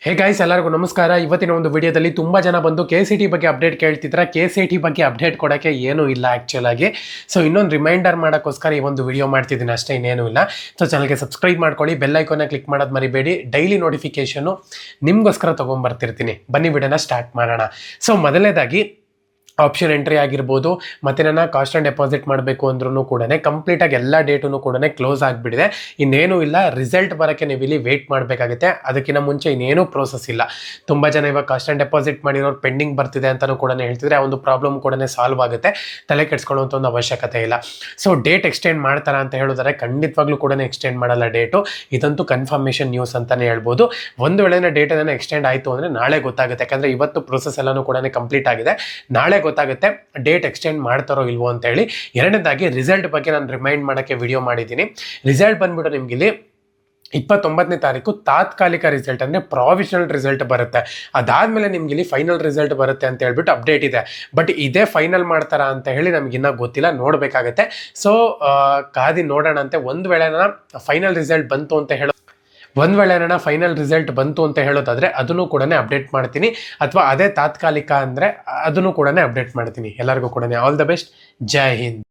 Hey guys, ಎಲ್ಲರಿಗೂ ನಮಸ್ಕಾರ. ಇವತ್ತಿನ ಒಂದು ವಿಡಿಯೋದಲ್ಲಿ ತುಂಬ ಜನ ಬಂದು KCET ಬಗ್ಗೆ ಅಪ್ಡೇಟ್ ಕೇಳ್ತಿದ್ರೆ KCET ಬಗ್ಗೆ ಅಪ್ಡೇಟ್ ಕೊಡೋಕ್ಕೆ ಏನೂ ಇಲ್ಲ ಆ್ಯಕ್ಚುಲಾಗಿ. ಸೊ ಇನ್ನೊಂದು ರಿಮೈಂಡರ್ ಮಾಡೋಕ್ಕೋಸ್ಕರ ಈ ಒಂದು ವಿಡಿಯೋ ಮಾಡ್ತಿದ್ದೀನಿ ಅಷ್ಟೇ, ಇನ್ನೇನೂ ಇಲ್ಲ. ಸೊ ಚಾನಲ್ಗೆ ಸಬ್ಸ್ಕ್ರೈಬ್ ಮಾಡ್ಕೊಳ್ಳಿ, ಬೆಲ್ ಐಕಾನ್ನ ಕ್ಲಿಕ್ ಮಾಡೋದು ಮರಿಬೇಡಿ. ಡೈಲಿ ನೋಟಿಫಿಕೇಷನು ನಿಮಗೋಸ್ಕರ ತೊಗೊಂಬರ್ತಿರ್ತೀನಿ. ಬನ್ನಿ ವಿಡಿಯೋನ ಸ್ಟಾರ್ಟ್ ಮಾಡೋಣ. ಸೊ ಮೊದಲನೇದಾಗಿ ಆಪ್ಷನ್ ಎಂಟ್ರಿ ಆಗಿರ್ಬೋದು, ಮತ್ತು ನನ್ನ ಕಾಸ್ಟ್ ಆ್ಯಂಡ್ ಡೆಪಾಸಿಟ್ ಮಾಡಬೇಕು ಅಂದ್ರೂ ಕೂಡ ಕಂಪ್ಲೀಟಾಗಿ ಎಲ್ಲ ಡೇಟೂ ಕೂಡ ಕ್ಲೋಸ್ ಆಗಿಬಿಟ್ಟಿದೆ. ಇನ್ನೇನೂ ಇಲ್ಲ, ರಿಸಲ್ಟ್ ಬರೋಕ್ಕೆ ನೀವು ಇಲ್ಲಿ ವೆಯ್ಟ್ ಮಾಡಬೇಕಾಗುತ್ತೆ. ಅದಕ್ಕಿಂತ ಮುಂಚೆ ಇನ್ನೇನೂ ಪ್ರೋಸೆಸ್ ಇಲ್ಲ. ತುಂಬ ಜನ ಇವಾಗ ಕಾಸ್ಟ್ ಆ್ಯಂಡ್ ಡೆಪಾಸಿಟ್ ಮಾಡಿರೋರು ಪೆಂಡಿಂಗ್ ಬರ್ತಿದೆ ಅಂತಲೂ ಕೂಡ ಹೇಳ್ತಿದ್ರೆ ಆ ಒಂದು ಪ್ರಾಬ್ಲಮ್ ಕೂಡ ಸಾಲ್ವ್ ಆಗುತ್ತೆ. ತಲೆ ಕೆಡಿಸ್ಕೊಳ್ಳುವಂಥ ಒಂದು ಅವಶ್ಯಕತೆ ಇಲ್ಲ. ಸೊ ಡೇಟ್ ಎಕ್ಸ್ಟೆಂಡ್ ಮಾಡ್ತಾರಾ ಅಂತ ಹೇಳಿದ್ರೆ ಖಂಡಿತವಾಗ್ಲೂ ಕೂಡ ಎಕ್ಸ್ಟೆಂಡ್ ಮಾಡಲ್ಲ ಡೇಟು. ಇದಂತೂ ಕನ್ಫರ್ಮೇಷನ್ ನ್ಯೂಸ್ ಅಂತಲೇ ಹೇಳ್ಬೋದು. ಒಂದು ವೇಳೆ ಡೇಟ್ ಏನಾದ್ರು ಎಕ್ಸ್ಟೆಂಡ್ ಆಯಿತು ಅಂದರೆ ನಾಳೆ ಗೊತ್ತಾಗುತ್ತೆ. ಯಾಕಂದರೆ ಇವತ್ತು ಪ್ರೋಸೆಸ್ ಎಲ್ಲನೂ ಕೂಡ ಕಂಪ್ಲೀಟ್ ಆಗಿದೆ. ನಾಳೆ ಗೊತ್ತಾಗುತ್ತೆ ಡೇಟ್ ಎಕ್ಸ್ಟೆಂಡ್ ಮಾಡ್ತಾರೋ ಇಲ್ವೋ ಅಂತ ಹೇಳಿ. ಎರಡನೇದಾಗಿ ರಿಸಲ್ಟ್ ಬಗ್ಗೆ ನಾನು ರಿಮೈಂಡ್ ಮಾಡೋಕ್ಕೆ ವಿಡಿಯೋ ಮಾಡಿದ್ದೀನಿ. ರಿಸಲ್ಟ್ ಬಂದ್ಬಿಟ್ಟು ನಿಮ್ಗೆ ಇಲ್ಲಿ 29ನೇ ತಾರೀಕು ತಾತ್ಕಾಲಿಕ ರಿಸಲ್ಟ್ ಅಂದರೆ ಪ್ರಾವಿಷನಲ್ ರಿಸಲ್ಟ್ ಬರುತ್ತೆ. ಅದಾದಮೇಲೆ ನಿಮ್ಗೆ ಇಲ್ಲಿ ಫೈನಲ್ ರಿಸಲ್ಟ್ ಬರುತ್ತೆ ಅಂತ ಹೇಳ್ಬಿಟ್ಟು ಅಪ್ಡೇಟ್ ಇದೆ. ಬಟ್ ಇದೇ ಫೈನಲ್ ಮಾಡ್ತಾರಾ ಅಂತ ಹೇಳಿ ನಮಗಿನ್ನೂ ಗೊತ್ತಿಲ್ಲ, ನೋಡಬೇಕಾಗತ್ತೆ. ಸೊ ಕಾದಿ ನೋಡೋಣಂತೆ. ಒಂದು ವೇಳೆ ಫೈನಲ್ ರಿಸಲ್ಟ್ ಬಂತು ಅಂತ ಹೇಳೋದಾದರೆ ಅದನ್ನು ಕೂಡ ಅಪ್ಡೇಟ್ ಮಾಡ್ತೀನಿ, ಅಥವಾ ಅದೇ ತಾತ್ಕಾಲಿಕ ಅಂದರೆ ಅದನ್ನು ಕೂಡ ಅಪ್ಡೇಟ್ ಮಾಡ್ತೀನಿ. ಎಲ್ಲರಿಗೂ ಕೂಡ all the best. Jai Hind.